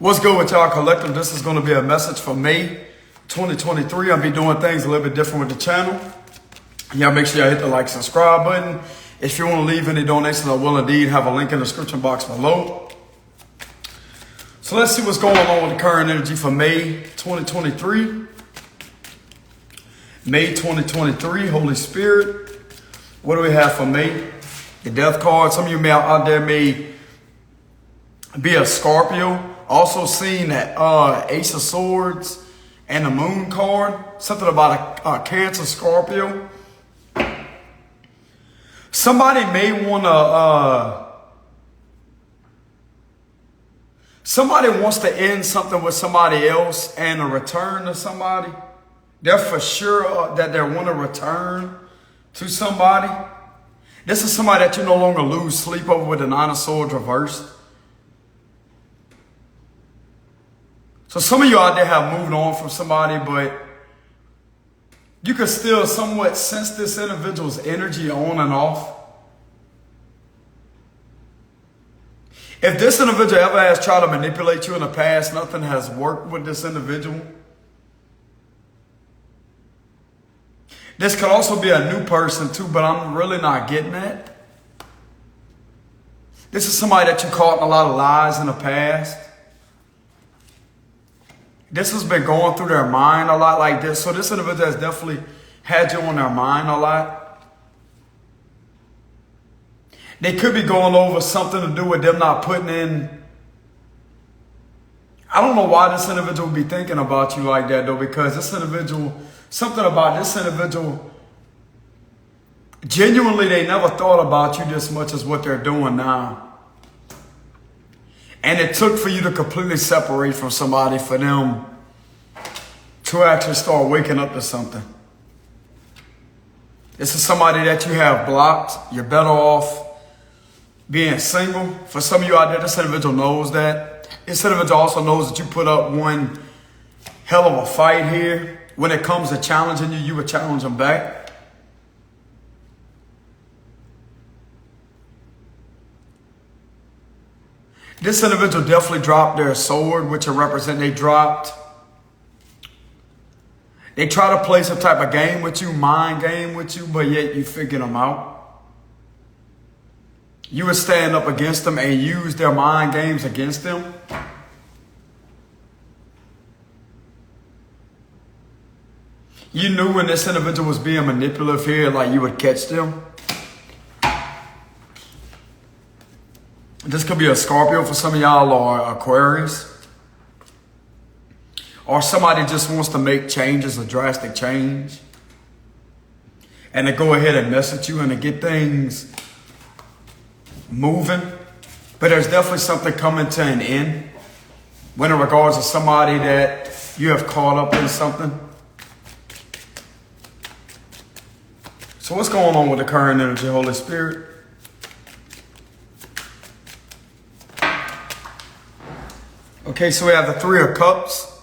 What's good with y'all collective? This is going to be a message for May 2023. I'll be doing things a little bit different with the channel. Y'all make sure y'all hit the like, subscribe button. If you want to leave any donations, I will indeed have a link in the description box below. So let's see what's going on with the current energy for May 2023. May 2023, Holy Spirit. What do we have for May? The Death card. Some of you out there may be a Scorpio. Also seen that Ace of Swords and the Moon card. Something about a Cancer Scorpio. Somebody may want to... somebody wants to end something with somebody else and a return to somebody. They're for sure that they want to return to somebody. This is somebody that you no longer lose sleep over with the Nine of Swords reversed. So some of you out there have moved on from somebody, but you can still somewhat sense this individual's energy on and off. If this individual ever has tried to manipulate you in the past, nothing has worked with this individual. This could also be a new person too, but I'm really not getting that. This is somebody that you caught in a lot of lies in the past. This has been going through their mind a lot like this. So this individual has definitely had you on their mind a lot. They could be going over something to do with them not putting in. I don't know why this individual would be thinking about you like that though, because this individual, something about this individual, genuinely they never thought about you this much as what they're doing now. And it took for you to completely separate from somebody for them to actually start waking up to something. This is somebody that you have blocked. You're better off being single. For some of you out there, this individual knows that. This individual also knows that you put up one hell of a fight here. When it comes to challenging you, you would challenge them back. This individual definitely dropped their sword, which will represent they dropped. They try to play some type of game with you, mind game with you, but yet you figured them out. You would stand up against them and use their mind games against them. You knew when this individual was being manipulative here, like you would catch them. This could be a Scorpio for some of y'all, or Aquarius. Or somebody just wants to make changes, a drastic change. And to go ahead and mess with you and to get things moving. But there's definitely something coming to an end when in regards to somebody that you have caught up in something. So what's going on with the current energy, Holy Spirit? Okay, so we have the Three of Cups.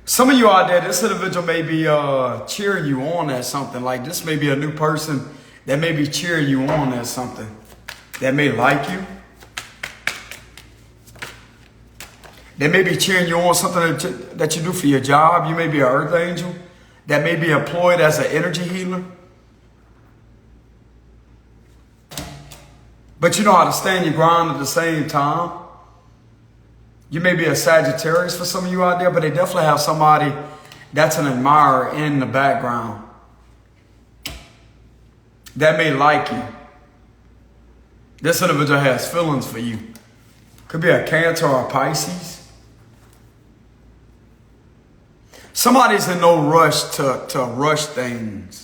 Some of you out there, this individual may be cheering you on at something. Like this may be a new person that may be cheering you on at something. That may like you. They may be cheering you on something that you do for your job. You may be an earth angel that may be employed as an energy healer. But you know how to stand your ground at the same time. You may be a Sagittarius for some of you out there, but they definitely have somebody that's an admirer in the background that may like you. This individual has feelings for you. Could be a Cancer or a Pisces. Somebody's in no rush to rush things.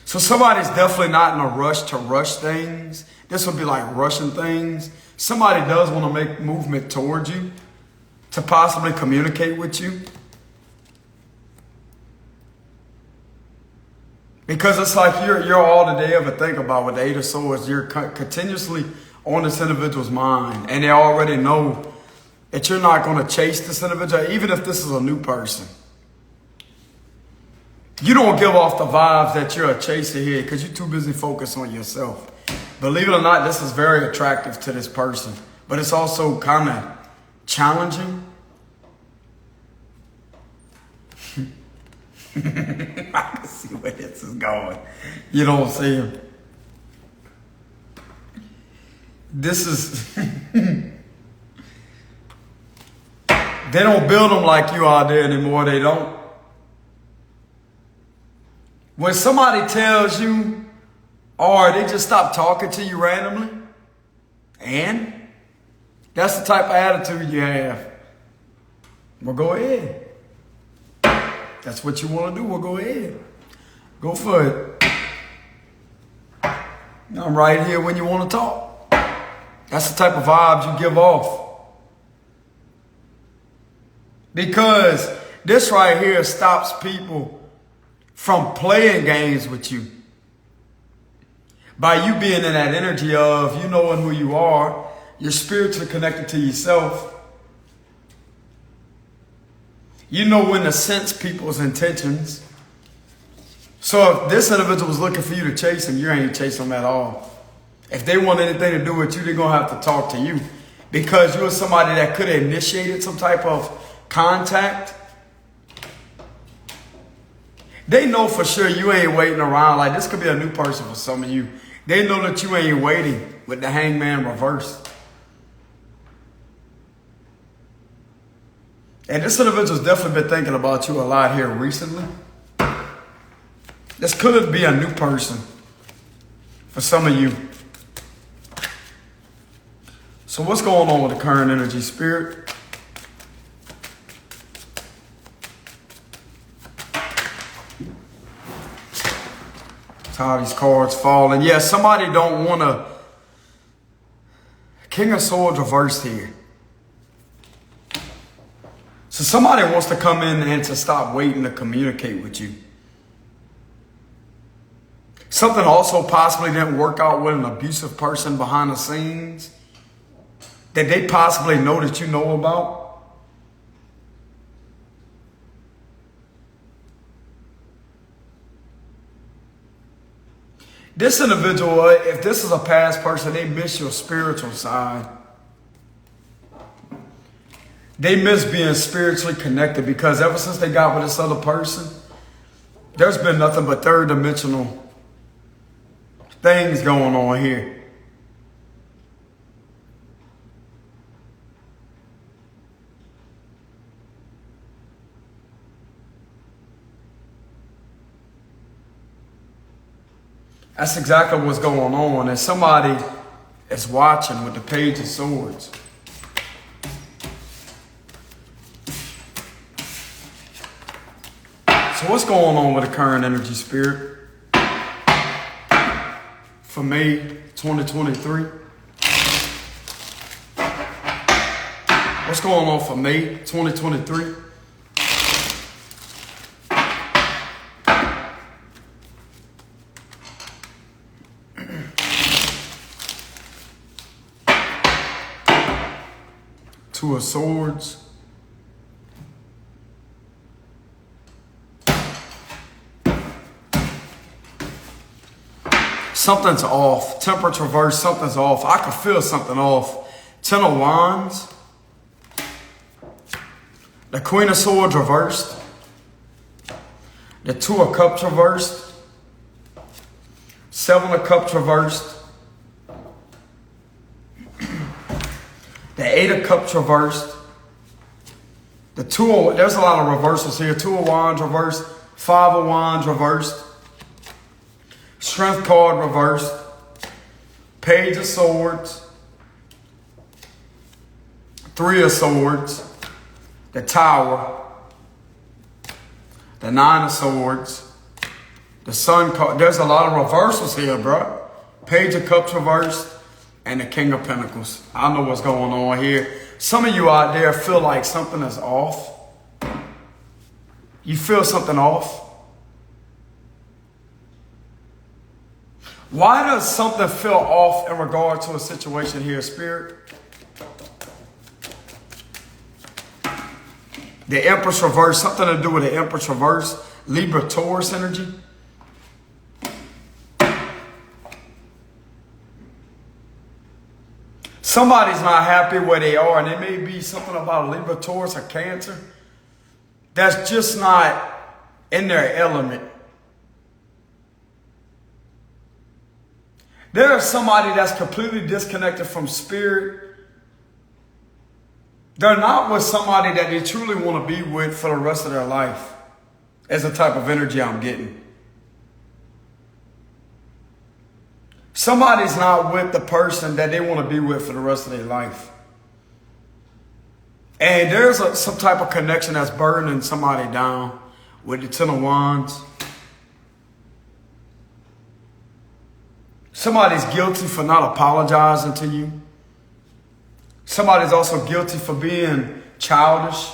So somebody's definitely not in a rush to rush things. This would be like rushing things. Somebody does want to make movement towards you to possibly communicate with you. Because it's like you're all that they ever think about with the Eight of Swords. You're continuously on this individual's mind. And they already know that you're not going to chase this individual, even if this is a new person. You don't give off the vibes that you're a chaser here because you're too busy focused on yourself. Believe it or not, this is very attractive to this person, but it's also kind of challenging. I can see where this is going. You don't see him. This is... They don't build them like you out there anymore. They don't. When somebody tells you, or they just stop talking to you randomly, and that's the type of attitude you have. Well, go ahead. That's what you want to do. Well, go ahead. Go for it. I'm right here when you want to talk. That's the type of vibes you give off. Because this right here stops people from playing games with you. By you being in that energy of you knowing who you are, you're spiritually connected to yourself. You know when to sense people's intentions. So if this individual was looking for you to chase him, you ain't chasing them at all. If they want anything to do with you, they're going to have to talk to you. Because you're somebody that could have initiated some type of contact. They know for sure you ain't waiting around. Like this could be a new person for some of you. They know that you ain't waiting with the hangman reversed. And this individual's definitely been thinking about you a lot here recently. This could be a new person for some of you. So what's going on with the current energy, Spirit? How these cards falling. Yeah, somebody don't want to. King of Swords reversed here. So somebody wants to come in and to stop waiting to communicate with you. Something also possibly didn't work out with an abusive person behind the scenes that they possibly know that you know about. This individual, if this is a past person, they miss your spiritual side. They miss being spiritually connected because ever since they got with this other person, there's been nothing but third dimensional things going on here. That's exactly what's going on. And somebody is watching with the Page of Swords. So what's going on with the current energy, Spirit? For May 2023. What's going on for May 2023? Two of Swords. Something's off. Temperance reverse, something's off. I can feel something off. Ten of Wands. The Queen of Swords reversed. The Two of Cups reversed. Seven of Cups reversed. The Eight of Cups reversed. There's a lot of reversals here. Two of Wands reversed. Five of Wands reversed. Strength card reversed. Page of Swords. Three of Swords. The Tower. The Nine of Swords. The Sun card. There's a lot of reversals here, bro. Page of Cups reversed. And the King of Pentacles. I know what's going on here. Some of you out there feel like something is off. You feel something off. Why does something feel off in regard to a situation here, Spirit? The Empress reverse, something to do with the Empress reverse. Libra, Taurus energy. Somebody's not happy where they are, and it may be something about a Libra, Taurus, or Cancer that's just not in their element. There's somebody that's completely disconnected from spirit. They're not with somebody that they truly want to be with for the rest of their life. Is the type of energy I'm getting. Somebody's not with the person that they want to be with for the rest of their life. And there's some type of connection that's burning somebody down with the Ten of Wands. Somebody's guilty for not apologizing to you. Somebody's also guilty for being childish.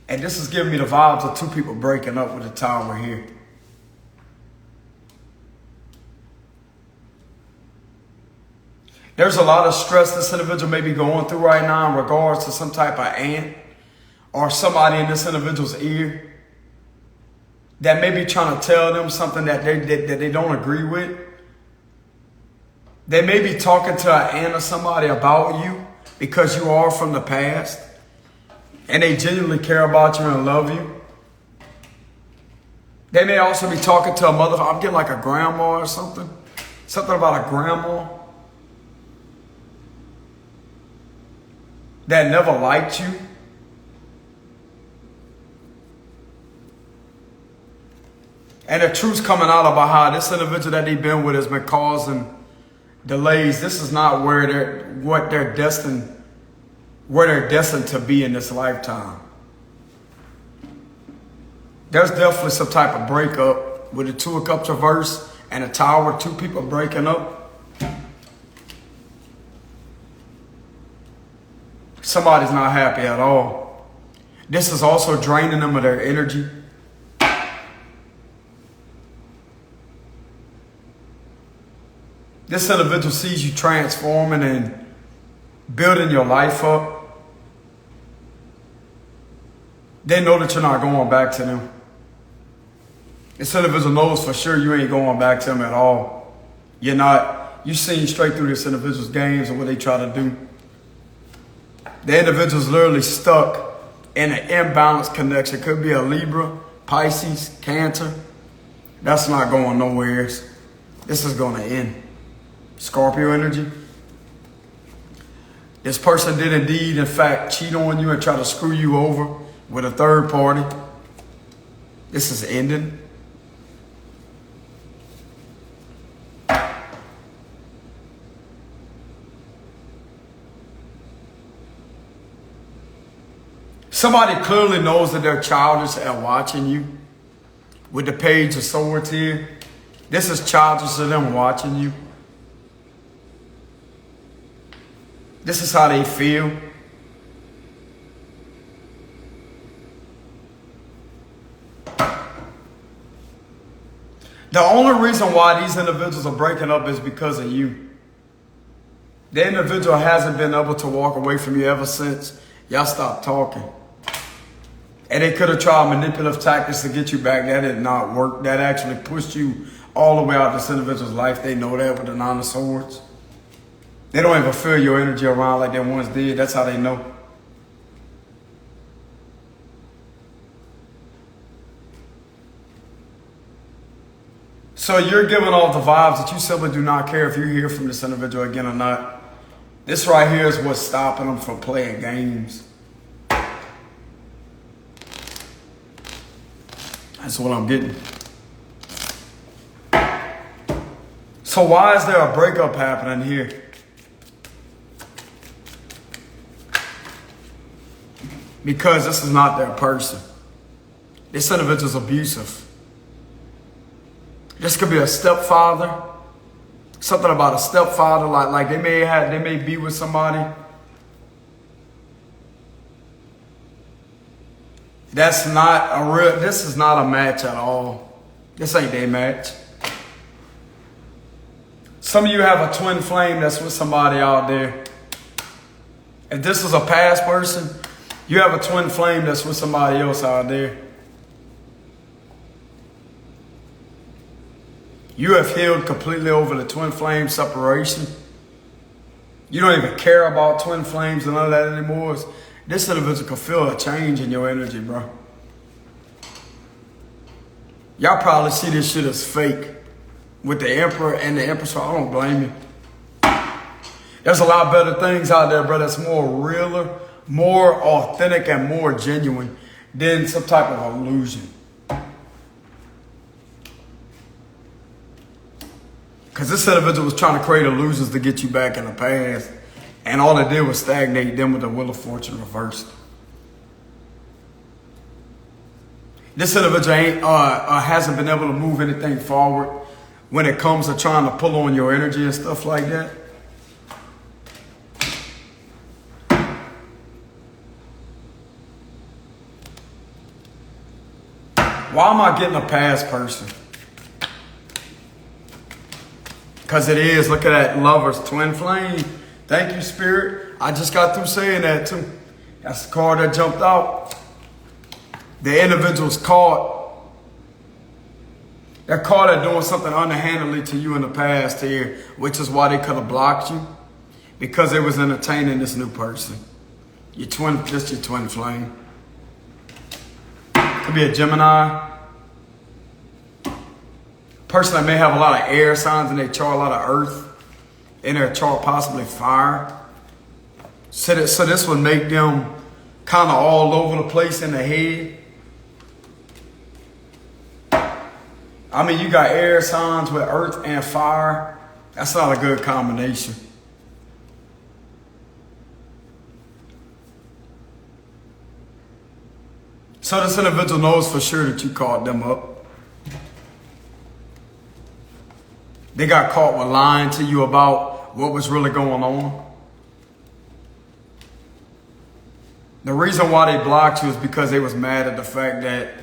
And this is giving me the vibes of two people breaking up with the Tower here. There's a lot of stress this individual may be going through right now in regards to some type of aunt or somebody in this individual's ear that may be trying to tell them something that they don't agree with. They may be talking to an aunt or somebody about you because you are from the past and they genuinely care about you and love you. They may also be talking to a mother. I'm getting like a grandma or something. Something about a grandma that never liked you. And the truth's coming out about how this individual that they've been with has been causing delays. This is not where they're destined to be in this lifetime. There's definitely some type of breakup with the Two of Cups reverse and a Tower, two people breaking up. Somebody's not happy at all. This is also draining them of their energy. This individual sees you transforming and building your life up. They know that you're not going back to them. This individual knows for sure you ain't going back to them at all. You're not. You've seen straight through this individual's games and what they try to do. The individual's literally stuck in an imbalanced connection. It could be a Libra, Pisces, Cancer. That's not going nowhere. This is going to end. Scorpio energy. This person did indeed, in fact, cheat on you and try to screw you over with a third party. This is ending. Somebody clearly knows that they're childish at watching you. With the Page of Swords here. This is childish to them watching you. This is how they feel. The only reason why these individuals are breaking up is because of you. The individual hasn't been able to walk away from you ever since y'all stopped talking. And they could have tried manipulative tactics to get you back. That did not work. That actually pushed you all the way out of this individual's life. They know that with the Nine of Swords. They don't even feel your energy around like they once did. That's how they know. So you're giving off the vibes that you simply do not care if you hear from this individual again or not. This right here is what's stopping them from playing games. That's what I'm getting. So why is there a breakup happening here? Because this is not their person. This individual's abusive. This could be a stepfather. Something about a stepfather, like they may be with somebody. This is not a match at all. This ain't their match. Some of you have a twin flame that's with somebody out there. If this is a past person, You have a twin flame that's with somebody else out there. You have healed completely over the twin flame separation. You don't even care about twin flames and none of that anymore. This individual can feel a change in your energy, bro. Y'all probably see this shit as fake with the Emperor and the Empress, so I don't blame you. There's a lot better things out there, bro, that's more realer, more authentic, and more genuine than some type of illusion. Because this individual was trying to create illusions to get you back in the past. And all it did was stagnate them with the Wheel of Fortune reversed. This individual hasn't been able to move anything forward when it comes to trying to pull on your energy and stuff like that. Why am I getting a past person? Because it is, look at that Lover's twin flame. Thank you, Spirit. I just got through saying that too. That's the card that jumped out. The individual's caught. They're caught at doing something underhandedly to you in the past here, which is why they could have blocked you. Because they was entertaining this new person. Just your twin flame. Could be a Gemini. Person that may have a lot of air signs in their chart, a lot of earth in their chart, possibly fire. So this would make them kind of all over the place in the head. I mean, you got air signs with earth and fire. That's not a good combination. So this individual knows for sure that you caught them up. They got caught with lying to you about what was really going on. The reason why they blocked you is because they was mad at the fact that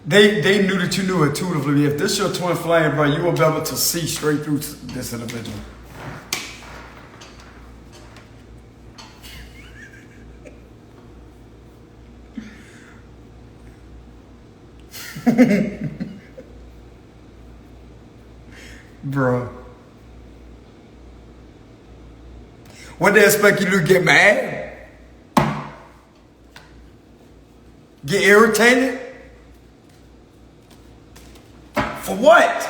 they knew that you knew intuitively. If this your twin flame, bro, you will be able to see straight through this individual. Bro. What they expect you to get mad? Get irritated? For what?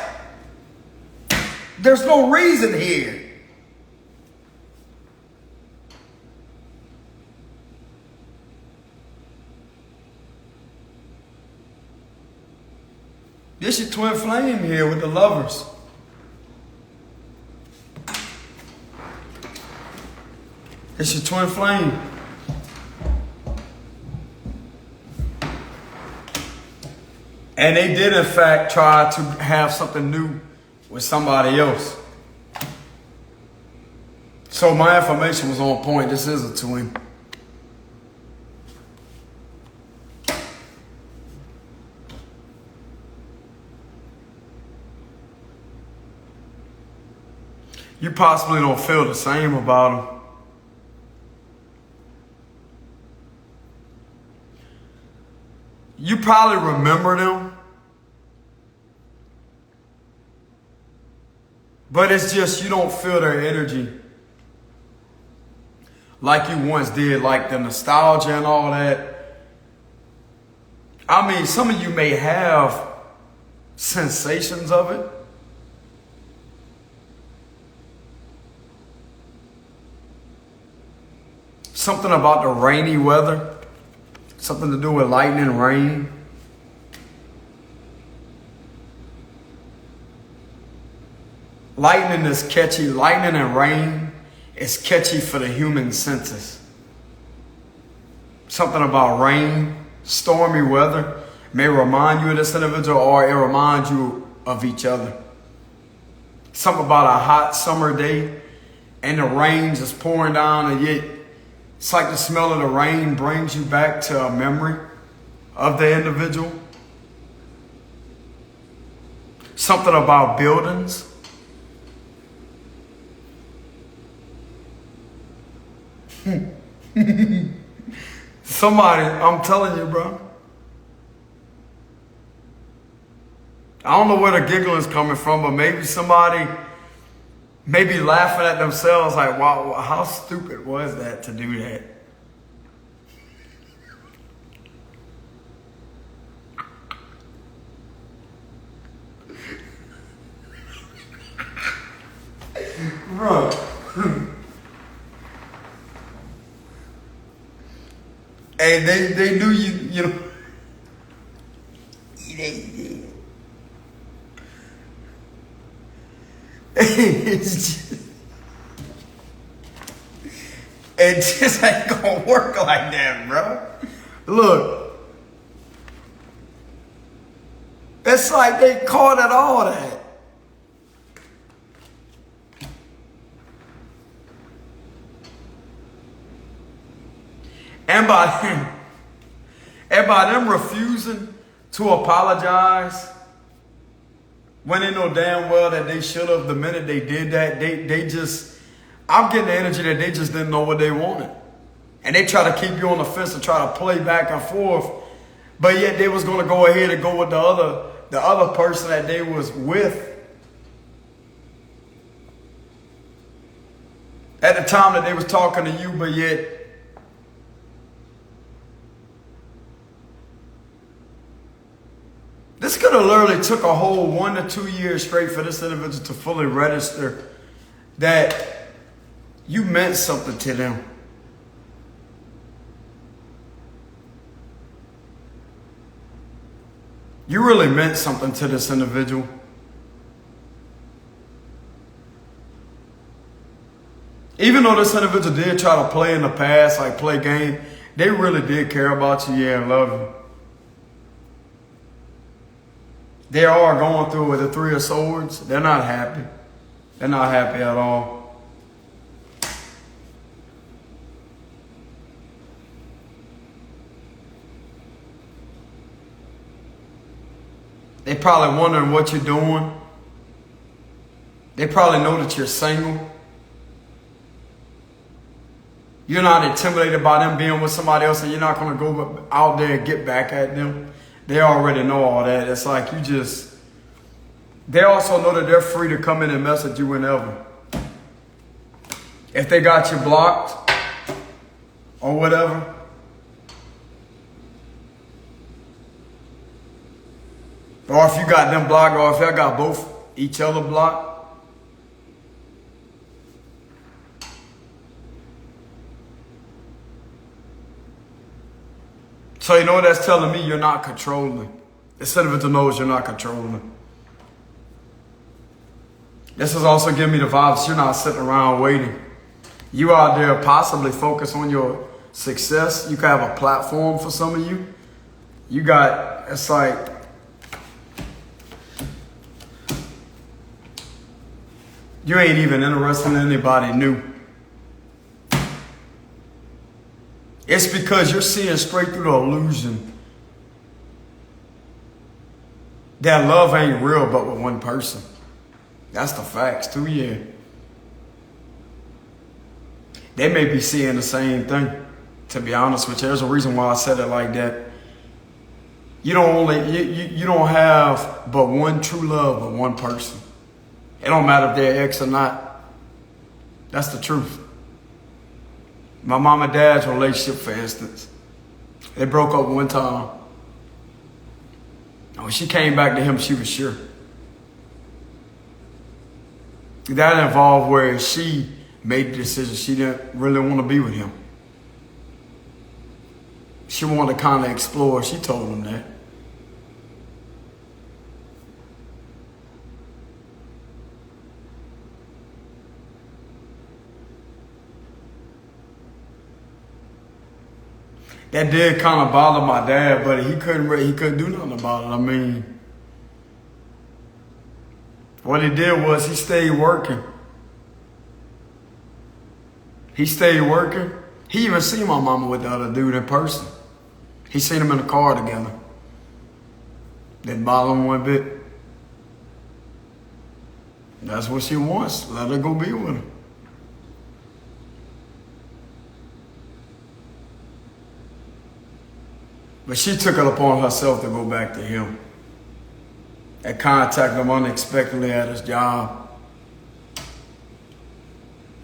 There's no reason here. This your twin flame here with the Lovers. It's your twin flame. And they did, in fact, try to have something new with somebody else. So my information was on point. This is a twin. You possibly don't feel the same about them. You probably remember them, but it's just you don't feel their energy like you once did, like the nostalgia and all that. I mean, some of you may have sensations of it. Something about the rainy weather. Something to do with lightning and rain. Lightning is catchy. Lightning and rain is catchy for the human senses. Something about rain, stormy weather may remind you of this individual, or it reminds you of each other. Something about a hot summer day and the rain just pouring down, and yet it's like the smell of the rain brings you back to a memory of the individual. Something about buildings. Somebody, I'm telling you, bro. I don't know where the giggling is coming from, but maybe somebody maybe laughing at themselves like, wow, how stupid was that to do that? Bro. Hey, they knew you know. It just ain't gonna work like that, bro. Look. It's like they caught it all that. And by them refusing to apologize when they know damn well that they should have the minute they did that, they just, I'm getting the energy that they just didn't know what they wanted. And they try to keep you on the fence and try to play back and forth. But yet they was going to go ahead and go with the other person that they was with at the time that they was talking to you, but yet this could have literally took a whole 1 to 2 years straight for this individual to fully register that you meant something to them. You really meant something to this individual. Even though this individual did try to play in the past, like play game, they really did care about you, yeah, and love you. They are going through with the Three of Swords. They're not happy. They're not happy at all. They probably wondering what you're doing. They probably know that you're single. You're not intimidated by them being with somebody else, and you're not going to go out there and get back at them. They already know all that. It's like you just, they also know that they're free to come in and mess with you whenever. If they got you blocked or whatever, or if you got them blocked, or if y'all got both each other blocked, so you know what that's telling me? You're not controlling. Instead of it to know you're not controlling. This is also giving me the vibes you're not sitting around waiting. You out there possibly focus on your success. You could have a platform for some of you. You got, it's like, you ain't even interested in anybody new. It's because you're seeing straight through the illusion that love ain't real but with one person. That's the facts too, yeah. They may be seeing the same thing, to be honest with you. There's a reason why I said it like that. You don't have but one true love but one person. It don't matter if they're ex or not. That's the truth. My mom and dad's relationship, for instance, they broke up one time. And when she came back to him, she was sure. That involved where she made the decision she didn't really want to be with him. She wanted to kind of explore. She told him that. That did kind of bother my dad, but he couldn't do nothing about it. I mean, what he did was he stayed working. He stayed working. He even seen my mama with the other dude in person. He seen them in the car together. Didn't bother him one bit. That's what she wants. Let her go be with him. But she took it upon herself to go back to him and contact him unexpectedly at his job.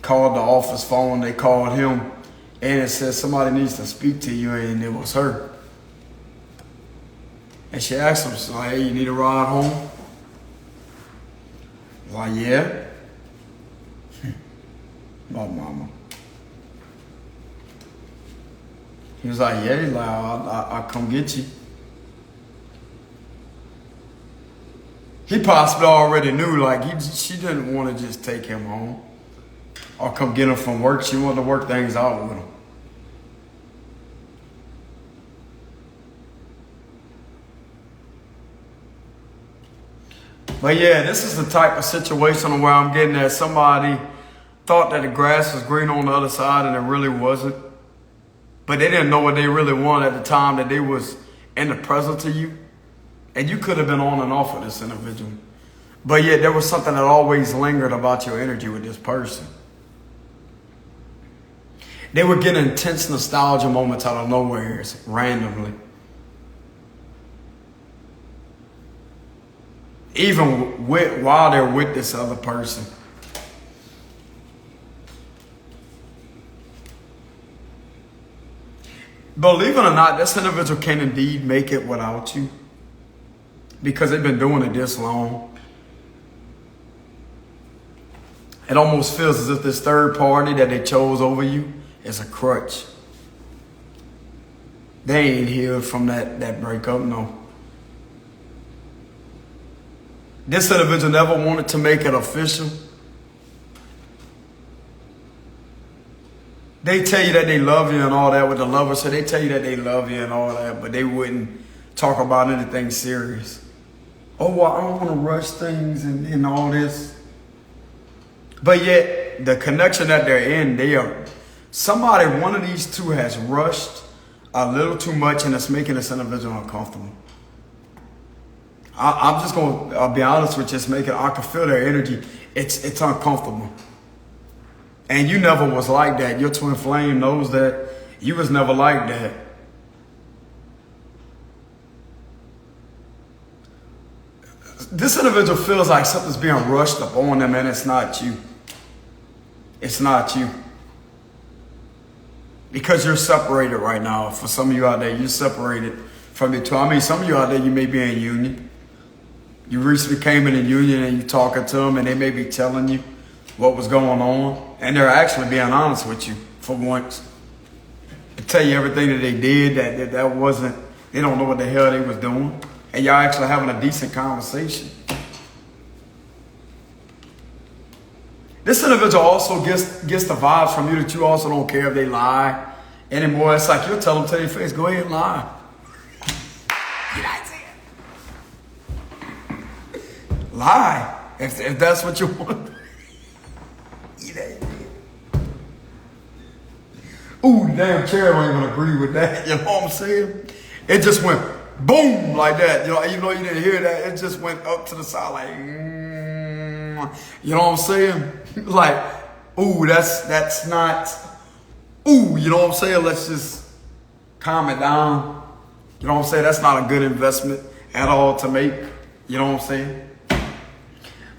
Called the office phone, they called him, and it said somebody needs to speak to you, and it was her. And she asked him, so, hey, you need a ride home? I was like, yeah. My mama. He was like, yeah, he's like, I'll come get you. He possibly already knew, like, she didn't want to just take him home or come get him from work. She wanted to work things out with him. But yeah, this is the type of situation where I'm getting at. Somebody thought that the grass was green on the other side and it really wasn't. But they didn't know what they really wanted at the time that they was in the presence of you. And you could have been on and off with this individual. But yet there was something that always lingered about your energy with this person. They would get intense nostalgia moments out of nowhere, randomly. Even while they're with this other person. Believe it or not, this individual can indeed make it without you. Because they've been doing it this long. It almost feels as if this third party that they chose over you is a crutch. They ain't healed from that breakup, no. This individual never wanted to make it official. They tell you that they love you and all that with the lovers, so they tell you that they love you and all that, but they wouldn't talk about anything serious. Oh, well, I don't want to rush things and all this. But yet, the connection that they're in, one of these two has rushed a little too much and it's making this individual uncomfortable. I'll be honest with you, I can feel their energy. It's uncomfortable. And you never was like that. Your twin flame knows that you was never like that. This individual feels like something's being rushed up on them and it's not you. It's not you. Because you're separated right now. For some of you out there, you're separated from your twin. I mean, some of you out there, you may be in union. You recently came in a union and you're talking to them and they may be telling you what was going on. And they're actually being honest with you for once. They tell you everything that they did that wasn't, they don't know what the hell they was doing. And y'all actually having a decent conversation. This individual also gets the vibes from you that you also don't care if they lie anymore. It's like you'll tell them to their face, go ahead and lie. You know what I'm saying? Lie. If that's what you want. Ooh, damn chair ain't gonna agree with that. You know what I'm saying? It just went boom like that. You know, even though you didn't hear that, it just went up to the side like, you know what I'm saying? Like, ooh, that's not, ooh, you know what I'm saying? Let's just calm it down. You know what I'm saying? That's not a good investment at all to make. You know what I'm saying?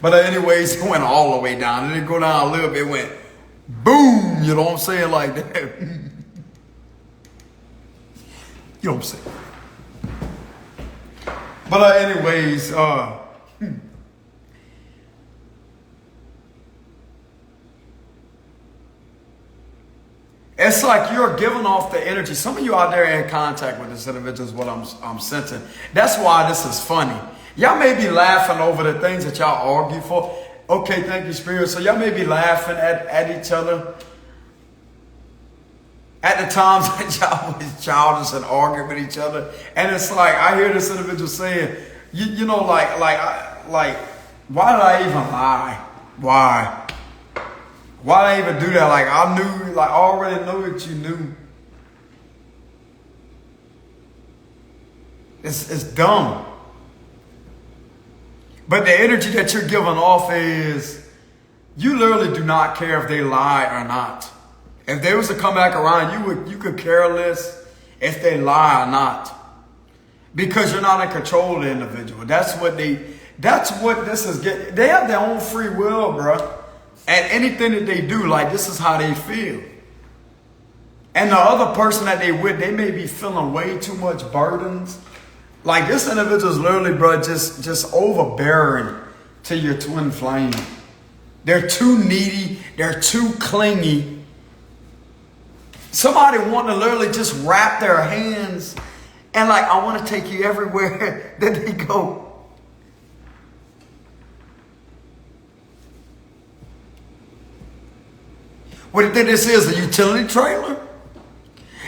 But anyways, it went all the way down. It didn't go down a little bit, it went boom, you know what I'm saying? Like that. You know what I'm saying? But anyways, it's like you're giving off the energy. Some of you out there are in contact with this individual is what I'm sensing. That's why this is funny. Y'all may be laughing over the things that y'all argue for. Okay, thank you, Spirit. So y'all may be laughing at each other at the times that y'all was childish and arguing with each other. And it's like, I hear this individual saying, you know, like, why did I even lie? Why? Why did I even do that? Like, I knew, like, I already know that you knew. It's dumb. But the energy that you're giving off is, you literally do not care if they lie or not. If they was to come back around, you could care less if they lie or not. because you're not in control of the individual. That's what this is getting. They have their own free will, bro. And anything that they do, like, this is how they feel. And the other person that they with, they may be feeling way too much burdens. Like, this individual is literally, bro, just overbearing to your twin flame. They're too needy. They're too clingy. Somebody want to literally just wrap their hands and like, I want to take you everywhere that they go. What do you think this is, a utility trailer?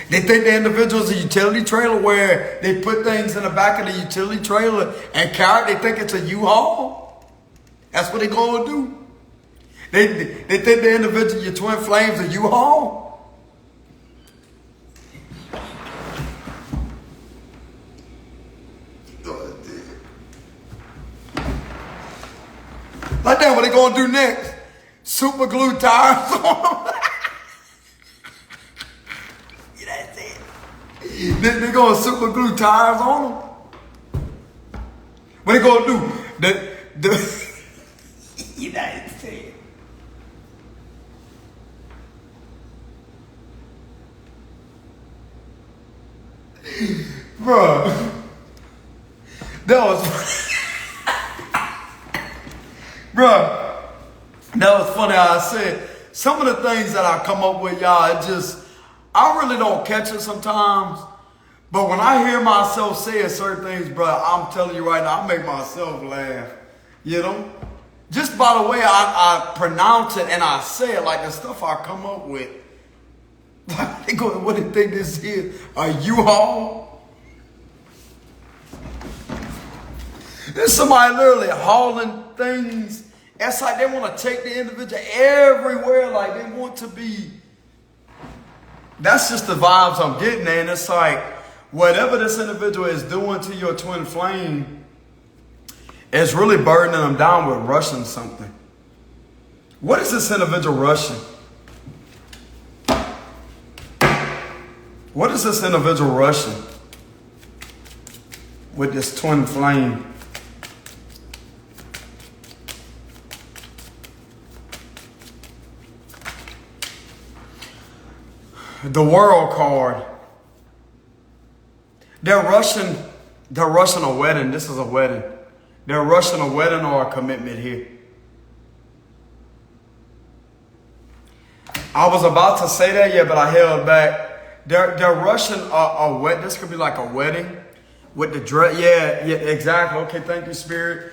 They think the individual is a utility trailer where they put things in the back of the utility trailer and carry it. They think it's a U-Haul. That's what they're going to do. They think the individual, your twin flames, a U-Haul. Like that, what they going to do next? Super glue tires on them. That's it. They're going to super glue tires on them. What they going to do? That's it. Bro, that was bro, that was funny how I said some of the things that I come up with, y'all, I really don't catch it sometimes. But when I hear myself saying certain things, bro, I'm telling you right now, I make myself laugh. You know? Just by the way I pronounce it and I say it, like the stuff I come up with. They go, what do you think this is? A U-Haul? There's somebody literally hauling things. It's like they want to take the individual everywhere. Like they want to be. That's just the vibes I'm getting, and it's like whatever this individual is doing to your twin flame is really burdening them down with rushing something. What is this individual rushing? What is this individual rushing with this twin flame? The World card. They're rushing a wedding. This is a wedding. They're rushing a wedding or a commitment here. I was about to say that, yeah, but I held back. They're rushing a wedding. This could be like a wedding with the dress. Yeah, exactly. Okay, thank you, Spirit.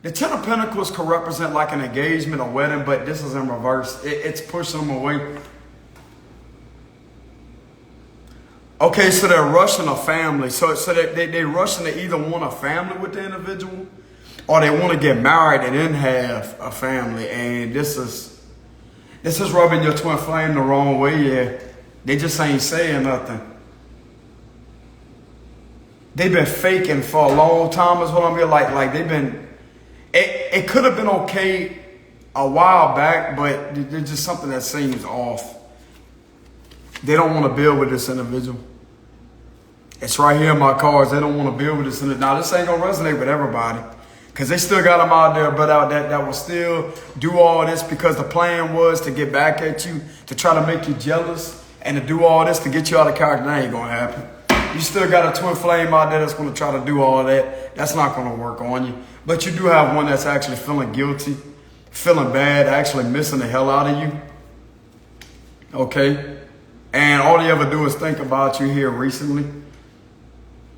The Ten of Pentacles could represent like an engagement, a wedding, but this is in reverse. It's pushing them away. Okay, so they're rushing a family. So they're rushing to either want a family with the individual or they want to get married and then have a family. And this is rubbing your twin flame the wrong way, yeah. They just ain't saying nothing. They've been faking for a long time is what I'm mean. Like they've been, it could have been okay a while back, but there's just something that seems off. They don't want to build with this individual. It's right here in my cards. They don't want to build with this individual. Now, this ain't going to resonate with everybody because they still got them out there, but out that will still do all this because the plan was to get back at you, to try to make you jealous, and to do all this to get you out of character. That ain't going to happen. You still got a twin flame out there that's going to try to do all that. That's not going to work on you. But you do have one that's actually feeling guilty, feeling bad, actually missing the hell out of you. Okay? And all they ever do is think about you here recently.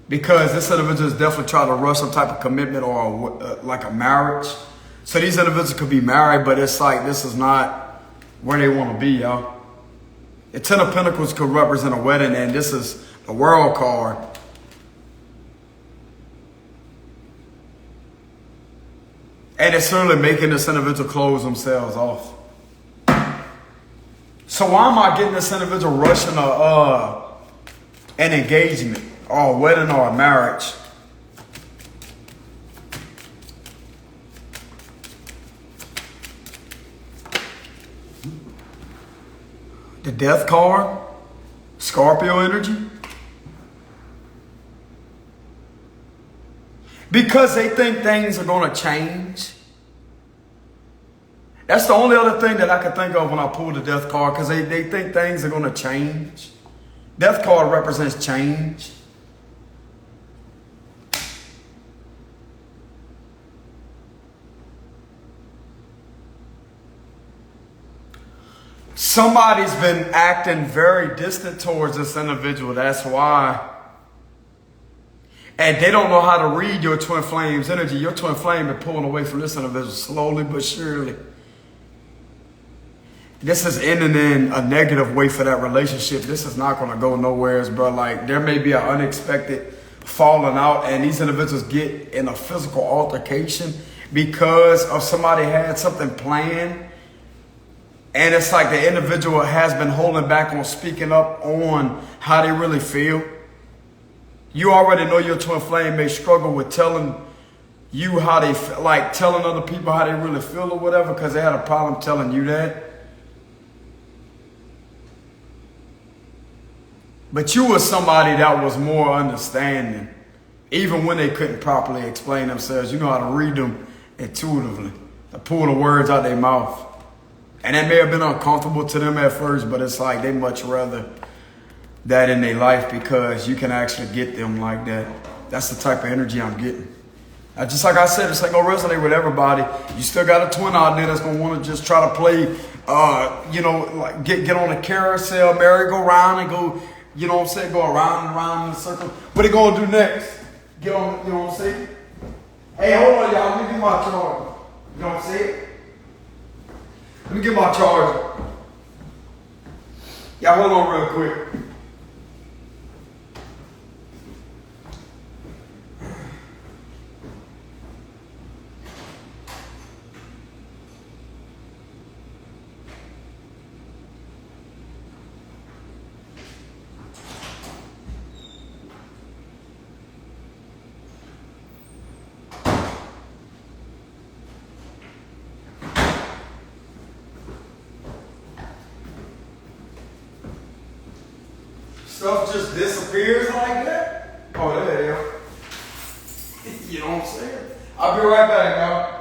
Because this individual is definitely trying to rush some type of commitment or like a marriage. So these individuals could be married, but it's like this is not where they want to be, y'all. The Ten of Pentacles could represent a wedding, and this is the World card. And it's certainly making this individual close themselves off. So why am I getting this individual rushing an engagement or a wedding or a marriage? The Death card, Scorpio energy. Because they think things are going to change. That's the only other thing that I can think of when I pull the death card, because they think things are going to change. Death card represents change. Somebody's been acting very distant towards this individual. That's why. And they don't know how to read your twin flame's energy. Your twin flame is pulling away from this individual slowly but surely. This is ending in a negative way for that relationship. This is not going to go nowhere, bro. Like, there may be an unexpected falling out, and these individuals get in a physical altercation because of somebody had something planned. And it's like the individual has been holding back on speaking up on how they really feel. You already know your twin flame may struggle with telling you how they feel, like telling other people how they really feel or whatever, because they had a problem telling you that. But you were somebody that was more understanding, even when they couldn't properly explain themselves. You know how to read them intuitively, to pull the words out their mouth. And that may have been uncomfortable to them at first, but it's like they much rather that in their life, because you can actually get them like that. That's the type of energy I'm getting. Just like I said, it's ain't gonna resonate with everybody. You still got a twin out there that's gonna want to just try to play, you know, like get on a carousel, merry-go-round, and go, you know what I'm saying, go around and around in a circle. What they gonna do next? Get on, you know what I'm saying? Hey, hold on, y'all. Let me get my charger. You know what I'm saying? Let me get my charger. Y'all hold on real quick. Stuff just disappears like that? Oh, there you go. You know what I'm saying? I'll be right back, y'all.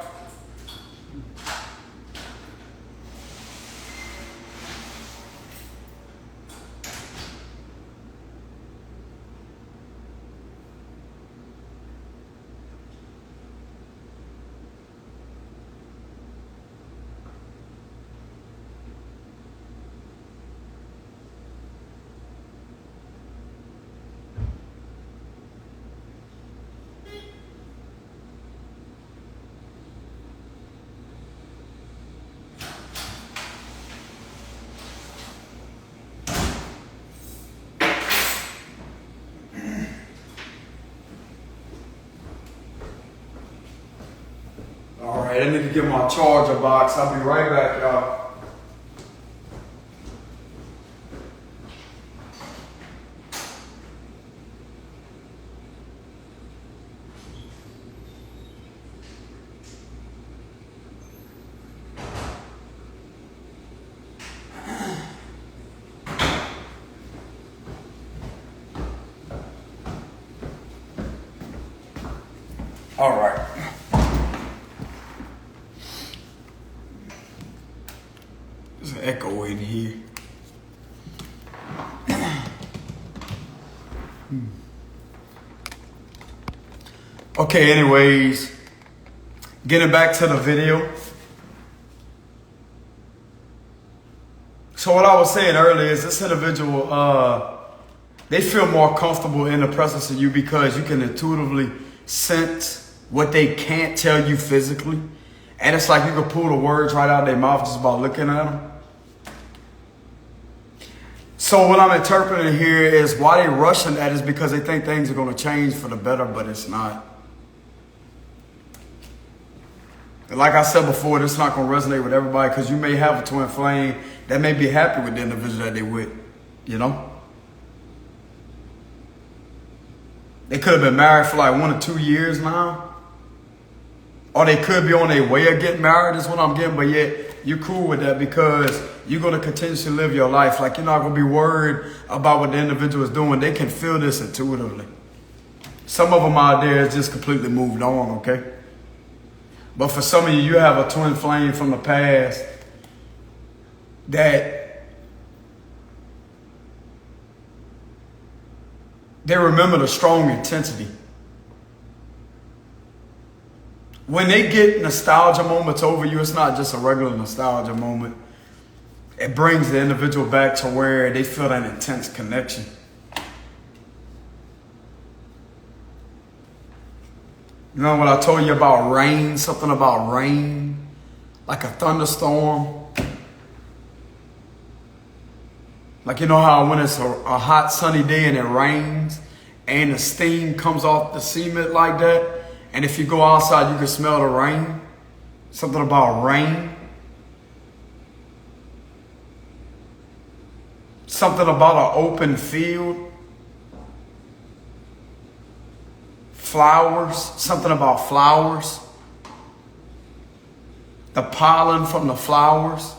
Alright, I need to get my charger box. I'll be right back, y'all. Alright. There's an echo in here. Okay, anyways, getting back to the video. So what I was saying earlier is this individual, they feel more comfortable in the presence of you because you can intuitively sense what they can't tell you physically. And it's like you can pull the words right out of their mouth just by looking at them. So what I'm interpreting here is why they're rushing that is because they think things are going to change for the better, but it's not. And like I said before, this is not going to resonate with everybody because you may have a twin flame that may be happy with the individual that they're with, you know? They could have been married for like 1 or 2 years now. Or they could be on their way of getting married is what I'm getting, but yet you're cool with that because you're going to continuously live your life. Like you're not going to be worried about what the individual is doing. They can feel this intuitively. Some of them out there is just completely moved on, okay? But for some of you, you have a twin flame from the past that they remember the strong intensity. When they get nostalgia moments over you, it's not just a regular nostalgia moment. It brings the individual back to where they feel that intense connection. You know what I told you about rain? Something about rain, like a thunderstorm. Like, you know how when it's a hot sunny day and it rains and the steam comes off the cement like that? And if you go outside, you can smell the rain. Something about rain. Something about an open field. Flowers. Something about flowers. The pollen from the flowers.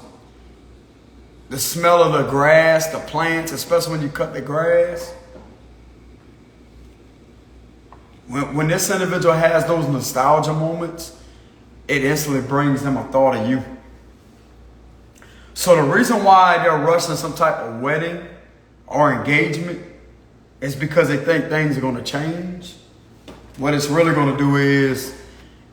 The smell of the grass, the plants, especially when you cut the grass. When this individual has those nostalgia moments, it instantly brings them a thought of you. So the reason why they're rushing some type of wedding or engagement is because they think things are going to change. What it's really going to do is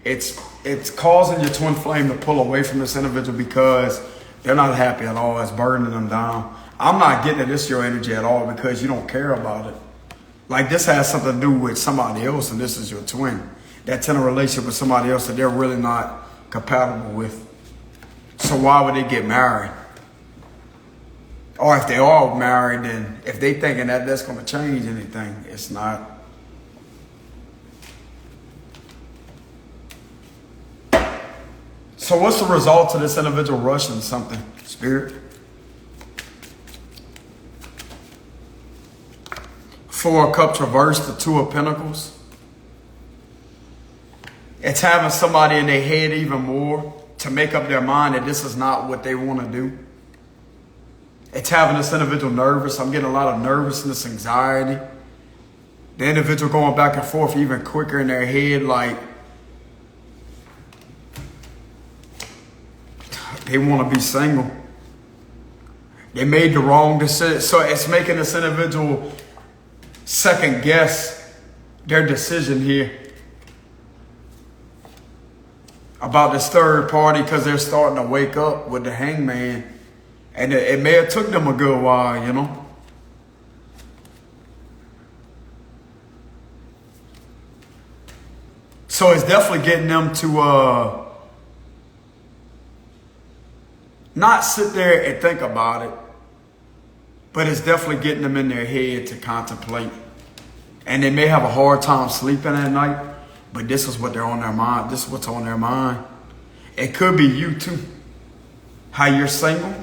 it's causing your twin flame to pull away from this individual because they're not happy at all. It's burning them down. I'm not getting that this is your energy at all because you don't care about it. Like this has something to do with somebody else and this is your twin. That's in a relationship with somebody else that they're really not compatible with. So why would they get married? Or if they are married, then if they thinking that that's going to change anything, it's not. So what's the result of this individual rushing something, Spirit? Four of Cups reversed, the Two of Pentacles. It's having somebody in their head even more to make up their mind that this is not what they want to do. It's having this individual nervous. I'm getting a lot of nervousness, anxiety. The individual going back and forth even quicker in their head, like they want to be single. They made the wrong decision. So it's making this individual second guess their decision here about this third party because they're starting to wake up with the Hangman. And it may have took them a good while, you know. So it's definitely getting them to not sit there and think about it, but it's definitely getting them in their head to contemplate. And they may have a hard time sleeping at night, but this is what they're on their mind. This is what's on their mind. It could be you too. How you're single.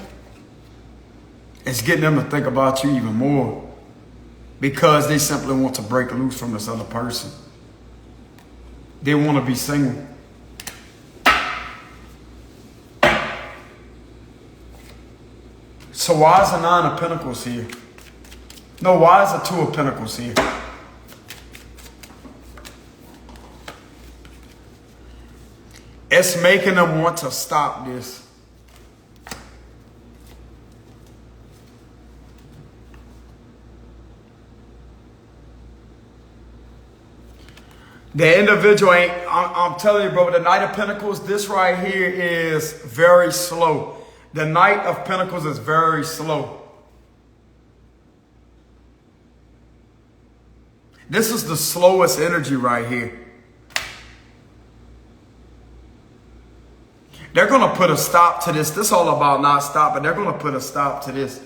It's getting them to think about you even more because they simply want to break loose from this other person. They want to be single. So why is the Nine of Pentacles here? No, why is the Two of Pentacles here? It's making them want to stop this. The individual ain't, I'm telling you, bro, the Knight of Pentacles, this right here is very slow. The Knight of Pentacles is very slow. This is the slowest energy right here. They're going to put a stop to this. This is all about not stopping. They're going to put a stop to this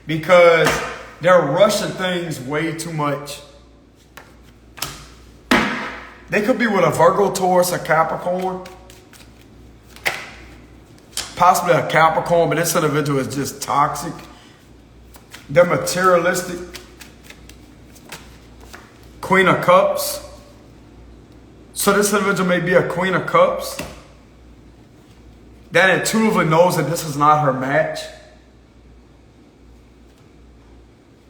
because they're rushing things way too much. They could be with a Virgo, Taurus, a Capricorn. Possibly a Capricorn, but this individual is just toxic. They're materialistic. Queen of Cups. So this individual may be a Queen of Cups that intuitively knows that this is not her match.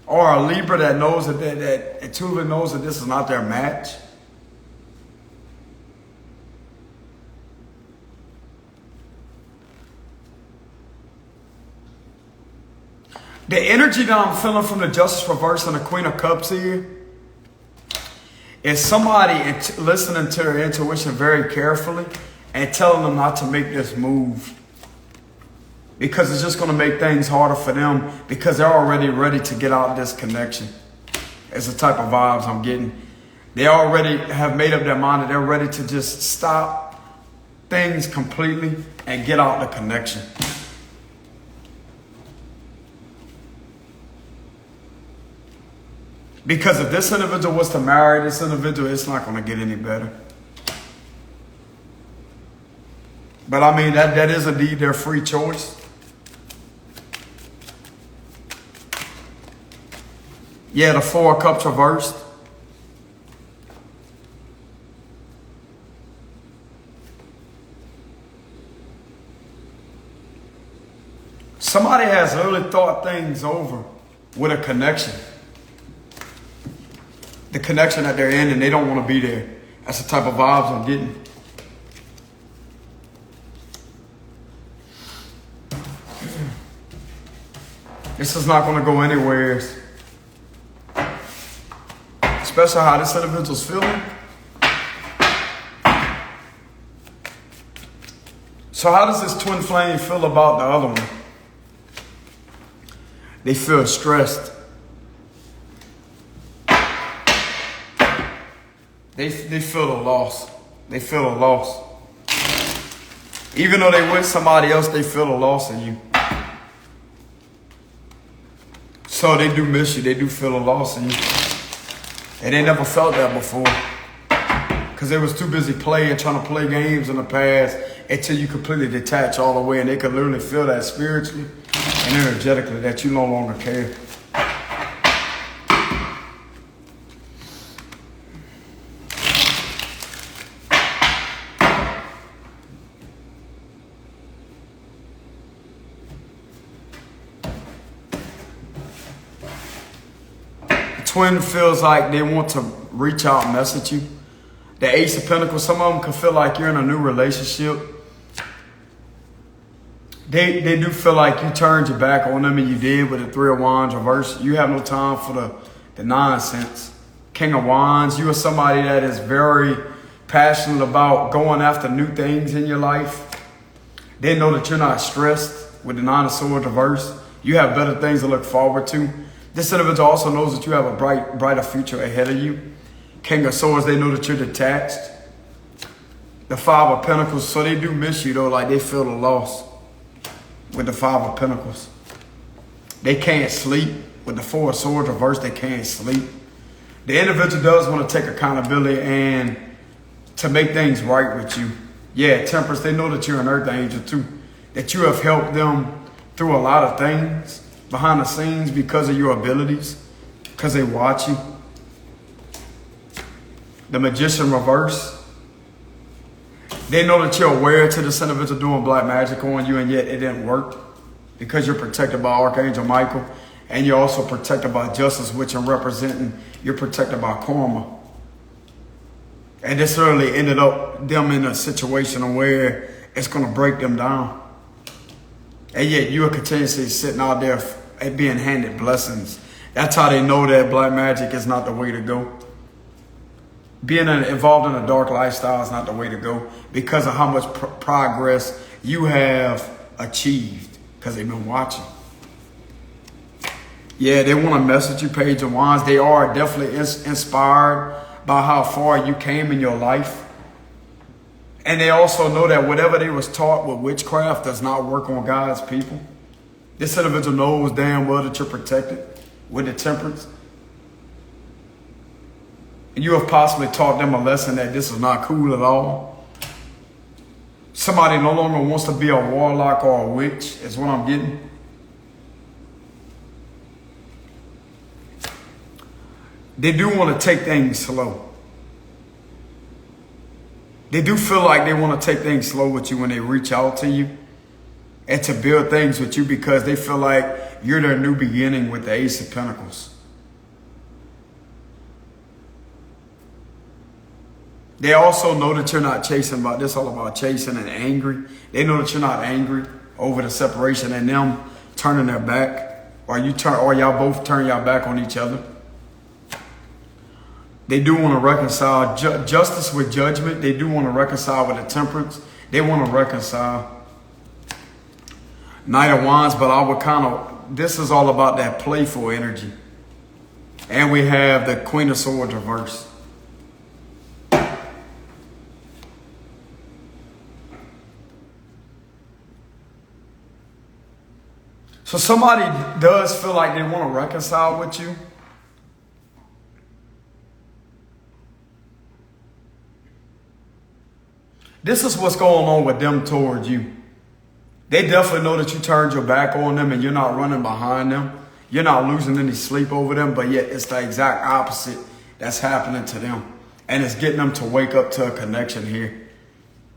Or a Libra that knows that intuitively knows that this is not their match. The energy that I'm feeling from the Justice reverse and the Queen of Cups here is somebody listening to their intuition very carefully and telling them not to make this move. Because it's just going to make things harder for them because they're already ready to get out of this connection. It's the type of vibes I'm getting. They already have made up their mind that they're ready to just stop things completely and get out the connection. Because if this individual was to marry this individual, it's not going to get any better. But I mean, that is indeed their free choice. Yeah, the Four of Cups reversed. Somebody has really thought things over with a connection. The connection that they're in and they don't want to be there. That's the type of vibes I'm getting. This is not going to go anywhere. Especially how this individual's feeling. So how does this twin flame feel about the other one? They feel stressed. They feel a loss. They feel a loss. Even though they with somebody else, they feel a loss in you. So they do miss you. They do feel a loss in you. And they never felt that before. Because they was too busy playing, trying to play games in the past until you completely detach all the way. And they could literally feel that spiritually and energetically that you no longer care. Twin feels like they want to reach out and message you. The Ace of Pentacles, some of them can feel like you're in a new relationship. They do feel like you turned your back on them, and you did with the Three of Wands reverse. You have no time for the nonsense. King of Wands, you are somebody that is very passionate about going after new things in your life. They know that you're not stressed with the Nine of Swords reverse. You have better things to look forward to. This individual also knows that you have a brighter future ahead of you. King of Swords, they know that you're detached. The Five of Pentacles, so they do miss you though, like they feel the loss with the Five of Pentacles. They can't sleep. With the Four of Swords reversed, they can't sleep. The individual does want to take accountability and to make things right with you. Yeah, Temperance, they know that you're an Earth Angel too. That you have helped them through a lot of things behind the scenes because of your abilities, because they watch you. The Magician reverse. They know that you're aware to this individual doing black magic on you, and yet it didn't work because you're protected by Archangel Michael, and you're also protected by Justice, which I'm representing. You're protected by karma. And this really ended up them in a situation where it's going to break them down. And yet you are continuously sitting out there and being handed blessings. That's how they know that black magic is not the way to go. Being involved in a dark lifestyle is not the way to go because of how much progress you have achieved because they've been watching. Yeah, they want to message you, Page of Wands. They are definitely inspired by how far you came in your life. And they also know that whatever they was taught with witchcraft does not work on God's people. This individual knows damn well that you're protected with the Temperance. And you have possibly taught them a lesson that this is not cool at all. Somebody no longer wants to be a warlock or a witch, is what I'm getting. They do want to take things slow. They do feel like they want to take things slow with you when they reach out to you and to build things with you because they feel like you're their new beginning with the Ace of Pentacles. They also know that you're not chasing about this, all about chasing and angry. They know that you're not angry over the separation and them turning their back or y'all both turn y'all back on each other. They do want to reconcile justice with judgment. They do want to reconcile with the temperance. They want to reconcile. Knight of Wands, but I would this is all about that playful energy. And we have the Queen of Swords reversed. So somebody does feel like they want to reconcile with you. This is what's going on with them towards you. They definitely know that you turned your back on them and you're not running behind them. You're not losing any sleep over them, but yet it's the exact opposite that's happening to them. And it's getting them to wake up to a connection here.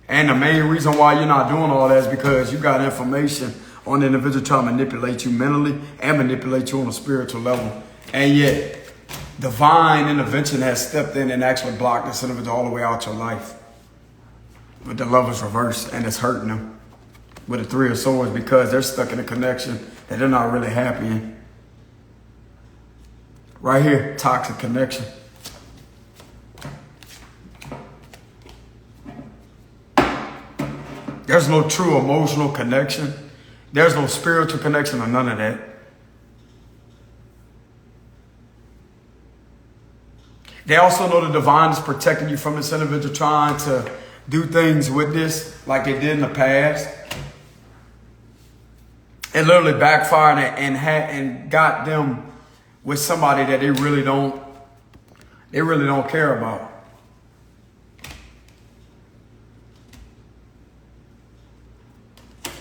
And the main reason why you're not doing all that is because you got information on the individual trying to manipulate you mentally and manipulate you on a spiritual level. And yet, divine intervention has stepped in and actually blocked this individual all the way out your life. But the love is reversed and it's hurting them with the Three of Swords because they're stuck in a connection that they're not really happy in. Right here, toxic connection. There's no true emotional connection. There's no spiritual connection or none of that. They also know the divine is protecting you from this individual trying to do things with this like they did in the past. It literally backfired and got them with somebody that they really don't care about.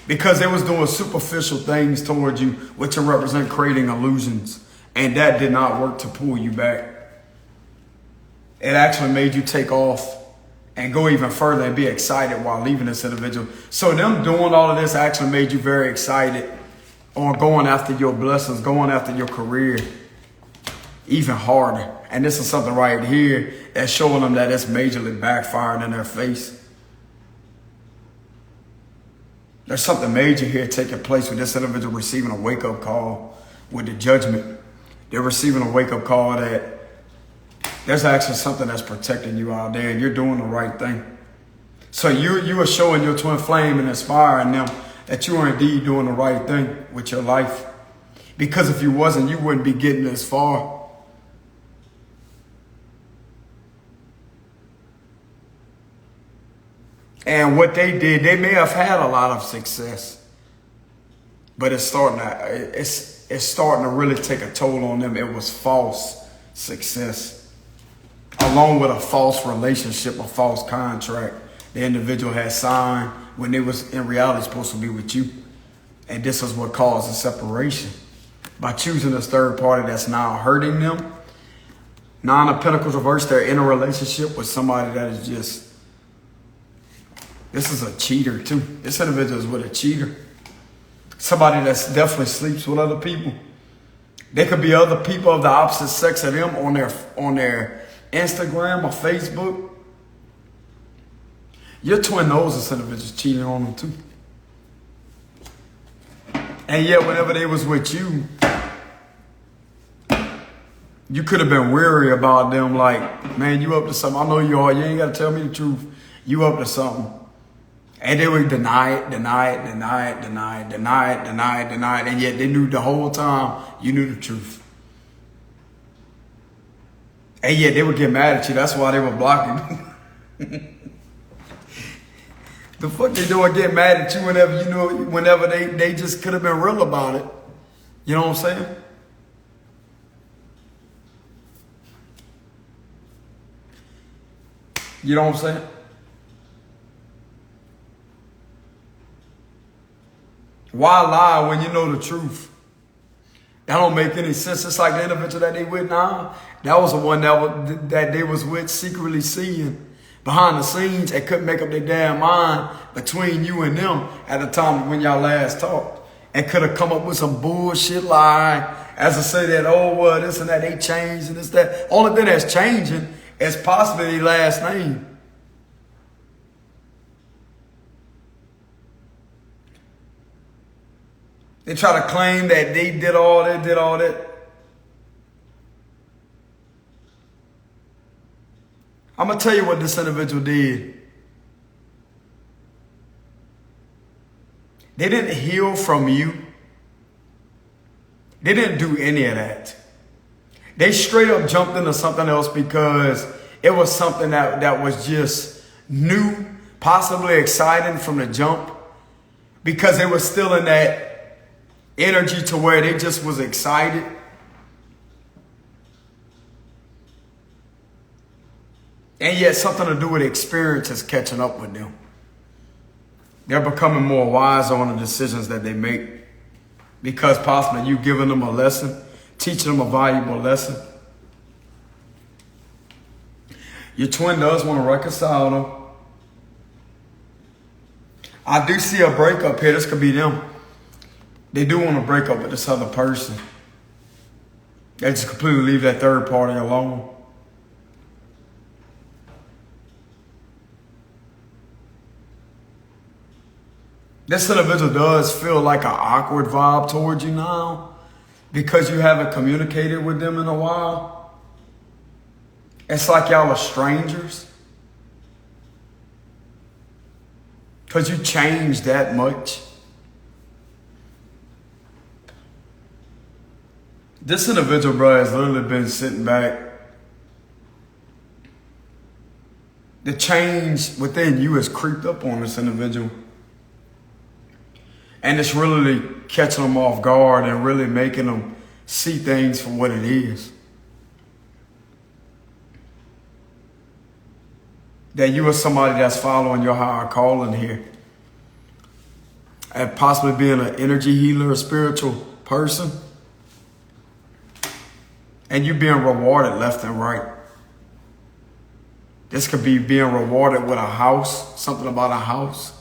Because they was doing superficial things towards you, which represent creating illusions. And that did not work to pull you back. It actually made you take off and go even further and be excited while leaving this individual. So them doing all of this actually made you very excited on going after your blessings, going after your career even harder. And this is something right here that's showing them that it's majorly backfiring in their face. There's something major here taking place with this individual receiving a wake-up call with the judgment. They're receiving a wake-up call that there's actually something that's protecting you out there and you're doing the right thing. So you are showing your twin flame and inspiring them that you are indeed doing the right thing with your life. Because if you wasn't, you wouldn't be getting this far. And what they did, they may have had a lot of success, but it's starting to really take a toll on them. It was false success, along with a false relationship, a false contract the individual had signed when they was in reality supposed to be with you. And this is what caused the separation. By choosing this third party that's now hurting them. Nine of Pentacles reversed, they're in a relationship with somebody that is just, this is a cheater too. This individual is with a cheater. Somebody that definitely sleeps with other people. They could be other people of the opposite sex of them on their Instagram or Facebook. Your twin knows this individual's cheating on them too. And yet whenever they was with you, you could have been weary about them like, man, you up to something. I know you are. You ain't got to tell me the truth. You up to something. And they would deny it. And yet they knew the whole time you knew the truth. And yet they would get mad at you. That's why they were blocking you. The fuck they doing getting mad at you whenever they just could have been real about it. You know what I'm saying? You know what I'm saying? Why lie when you know the truth? That don't make any sense. It's like the individual that they with now. That was the one that they was with secretly seeing behind the scenes and couldn't make up their damn mind between you and them at the time when y'all last talked. And could have come up with some bullshit lie as to say that, oh, well, this and that, they changed and this, that. Only thing that's changing is possibly their last name. They try to claim that they did all that. I'm going to tell you what this individual did. They didn't heal from you. They didn't do any of that. They straight up jumped into something else because it was something that was just new, possibly exciting from the jump, because they were still in that energy to where they just was excited. And yet something to do with experiences catching up with them. They're becoming more wise on the decisions that they make because possibly you giving them a lesson, teaching them a valuable lesson. Your twin does want to reconcile them. I do see a breakup here. This could be them. They do want to break up with this other person. They just completely leave that third party alone. This individual does feel like an awkward vibe towards you now because you haven't communicated with them in a while. It's like y'all are strangers because you changed that much. This individual, bro, has literally been sitting back. The change within you has creeped up on this individual. And it's really catching them off guard and really making them see things for what it is. That you are somebody that's following your higher calling here. And possibly being an energy healer, a spiritual person. And you being rewarded left and right. This could be being rewarded with a house, something about a house.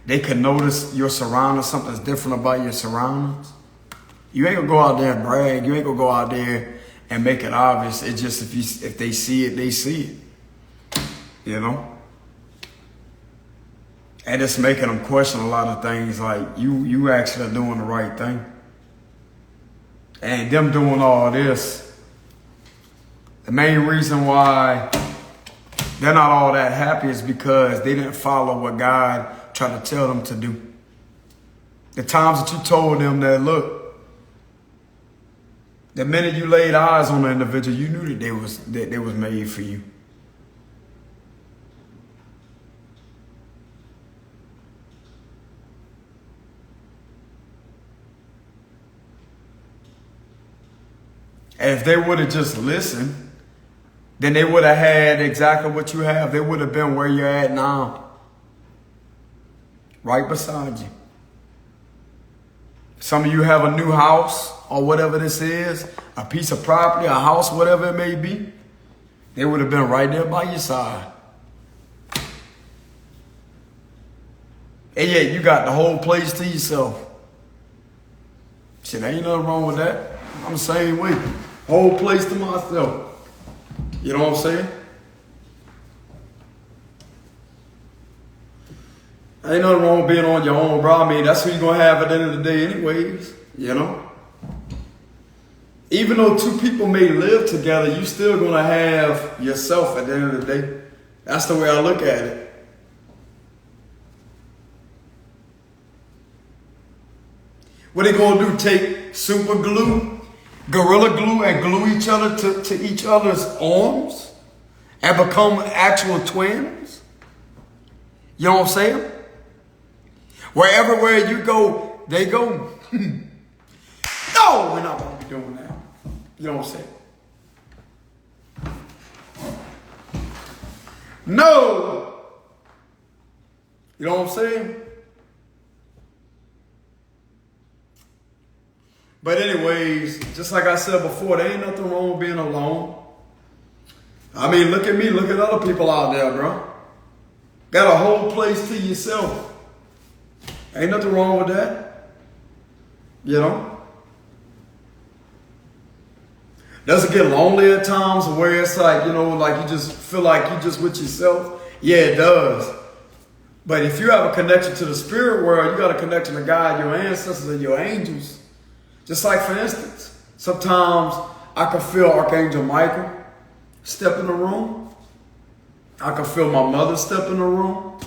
They can notice your surroundings, something's different about your surroundings. You ain't gonna go out there and brag. You ain't gonna go out there and make it obvious. It's just if they see it, they see it. You know? And it's making them question a lot of things like you actually are doing the right thing. And them doing all this, the main reason why they're not all that happy is because they didn't follow what God tried to tell them to do. The times that you told them that, look, the minute you laid eyes on the individual, you knew that they was made for you. And if they would have just listened, then they would have had exactly what you have. They would have been where you're at now. Right beside you. Some of you have a new house or whatever this is, a piece of property, a house, whatever it may be. They would have been right there by your side. And yet you got the whole place to yourself. Shit, ain't nothing wrong with that. I'm the same way. Whole place to myself. You know what I'm saying? Ain't nothing wrong with being on your own, bro. I mean, that's who you're going to have at the end of the day anyways, you know? Even though two people may live together, you still going to have yourself at the end of the day. That's the way I look at it. What they going to do? Take super glue, gorilla glue, and glue each other to each other's arms and become actual twins? You know what I'm saying? Where everywhere you go, they go. No, we're not going to be doing that. You know what I'm saying? No. You know what I'm saying? But anyways, just like I said before, there ain't nothing wrong with being alone. I mean, look at me. Look at other people out there, bro. Got a whole place to yourself. Ain't nothing wrong with that. You know? Does it get lonely at times where it's like, you know, like you just feel like you just with yourself? Yeah, it does. But if you have a connection to the spirit world, you got a connection to God, your ancestors, and your angels. Just like, for instance, sometimes I can feel Archangel Michael step in the room. I can feel my mother step in the room.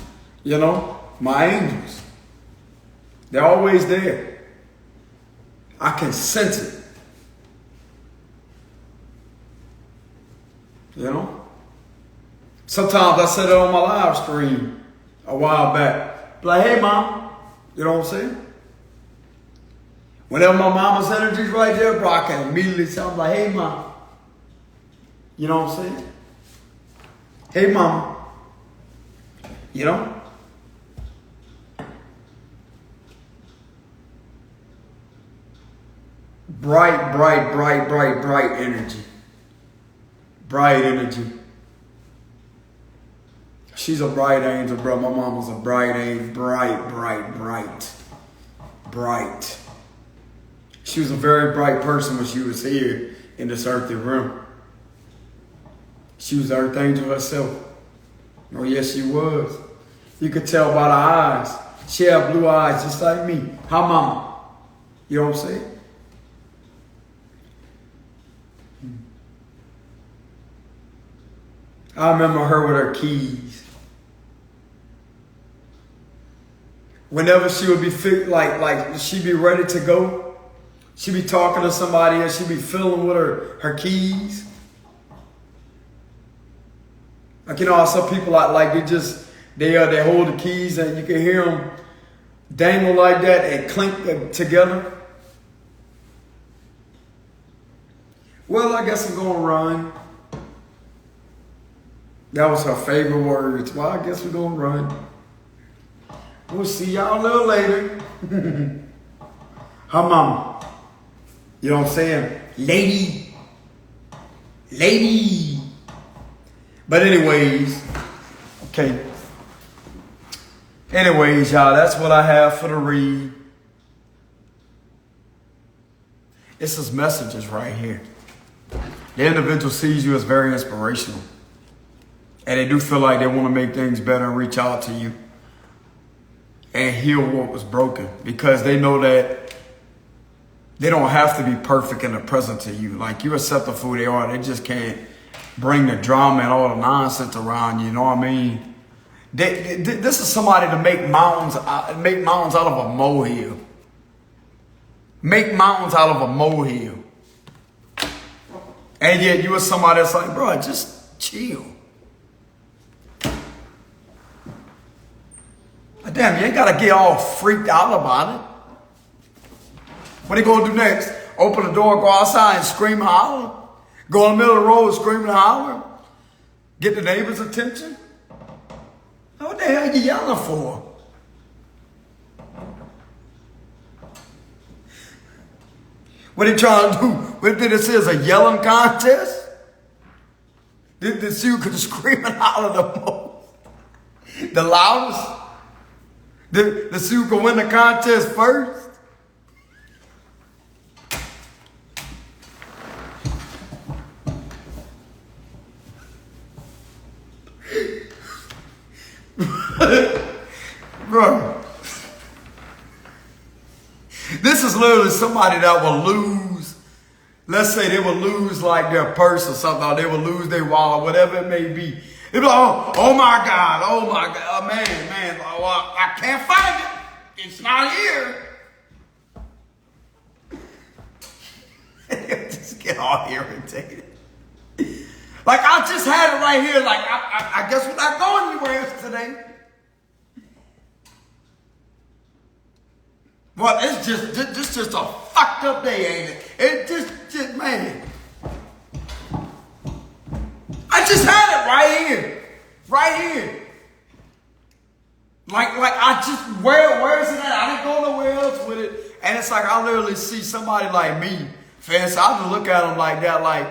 You know, my angels. They're always there. I can sense it. You know? Sometimes I said it on my live stream a while back. Like, hey, Mom. You know what I'm saying? Whenever my mama's energy's right there, bro, I can immediately sound like, hey, Mom. You know what I'm saying? Hey, Mama. You know? Bright, bright, bright, bright, bright energy. Bright energy. She's a bright angel, bro. My mama's a bright angel. Bright, bright, bright. Bright. She was a very bright person when she was here in this earthly realm. She was the earth angel herself. Oh, yes, she was. You could tell by the eyes. She had blue eyes just like me. Hi, Mama. You know what I'm saying? I remember her with her keys. Whenever she would be like she'd be ready to go, she'd be talking to somebody and she'd be filling with her keys. Like, you know how some people like they hold the keys and you can hear them dangle like that and clink together. Well, I guess I'm gonna run. That was her favorite words. Well, I guess we're gonna run. We'll see y'all a little later. Her mama. You know what I'm saying? Lady. Lady. But anyways, okay. Anyways, y'all, that's what I have for the read. It's his messages right here. The individual sees you as very inspirational. And they do feel like they want to make things better and reach out to you and heal what was broken, because they know that they don't have to be perfect in the present to you. Like, you accept them for who they are. They just can't bring the drama and all the nonsense around you. You know what I mean? This is somebody to make mountains out of a molehill. Make mountains out of a molehill. And yet you are somebody that's like, bro, just chill. But damn, you ain't got to get all freaked out about it. What are you going to do next? Open the door, go outside and scream and holler? Go in the middle of the road and scream and holler? Get the neighbor's attention? What the hell are you yelling for? What are you trying to do? What did it say? Is a yelling contest? Did you could scream and holler the most? The loudest? The Sioux can win the contest first? Bro. This is literally somebody that will lose. Let's say they will lose like their purse or something, or they will lose their wallet, whatever it may be. They'll be like, oh my God, man, oh, I can't find it. It's not here. Just get all irritated. Like, I just had it right here. Like, I guess we're not going anywhere else today. Well, it's just a fucked up day, ain't it? It just, man. I just had it right here. Right here. Like I just, where is it at? I didn't go nowhere else with it. And it's like, I literally see somebody like me, fans, I just look at them like that, like,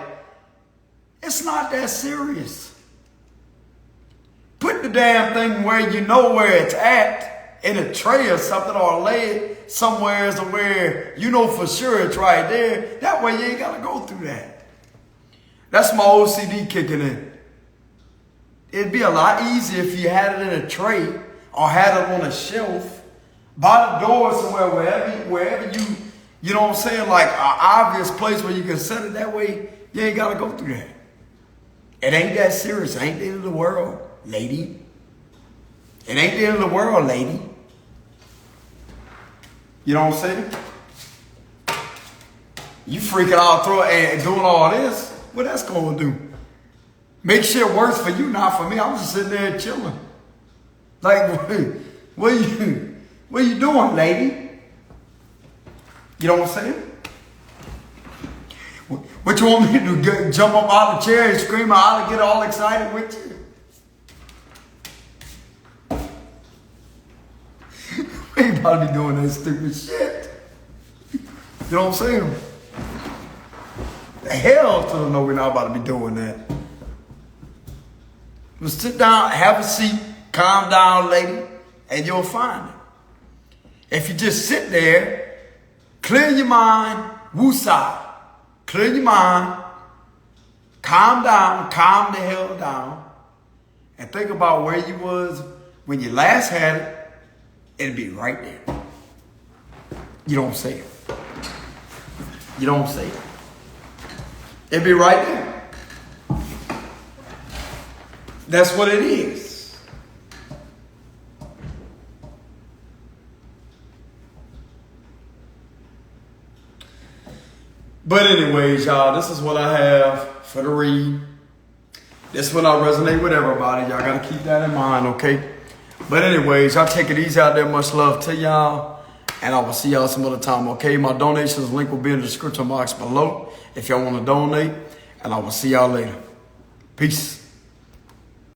it's not that serious. Put the damn thing where you know where it's at, in a tray or something, or lay it somewhere to where you know for sure it's right there. That way you ain't got to go through that. That's my OCD kicking in. It'd be a lot easier if you had it in a tray or had it on a shelf by the door somewhere, wherever you know what I'm saying, like an obvious place where you can set it that way, you ain't gotta go through that. It ain't that serious. It ain't the end of the world, lady. It ain't the end of the world, lady. You know what I'm saying? You freaking out through and doing all this, what that's gonna do? Make shit worse for you, not for me. I'm just sitting there chilling. Like, what are you doing, lady? You know what I'm saying? What you want me to do? Jump up out of the chair and scream out and get all excited with you? We ain't about to be doing that stupid shit. You know what I'm saying? The hell to the no, we're not about to be doing that. Just sit down, have a seat, calm down, lady, and you'll find it. If you just sit there, clear your mind, woosah. Clear your mind, calm down, calm the hell down, and think about where you was when you last had it. It'll be right there. You don't say it. You don't say it. It'll be right there. That's what it is. But anyways, y'all, this is what I have for the read. This will not resonate with everybody. Y'all got to keep that in mind, okay? But anyways, y'all take it easy out there. Much love to y'all. And I will see y'all some other time, okay? My donations link will be in the description box below if y'all want to donate. And I will see y'all later. Peace.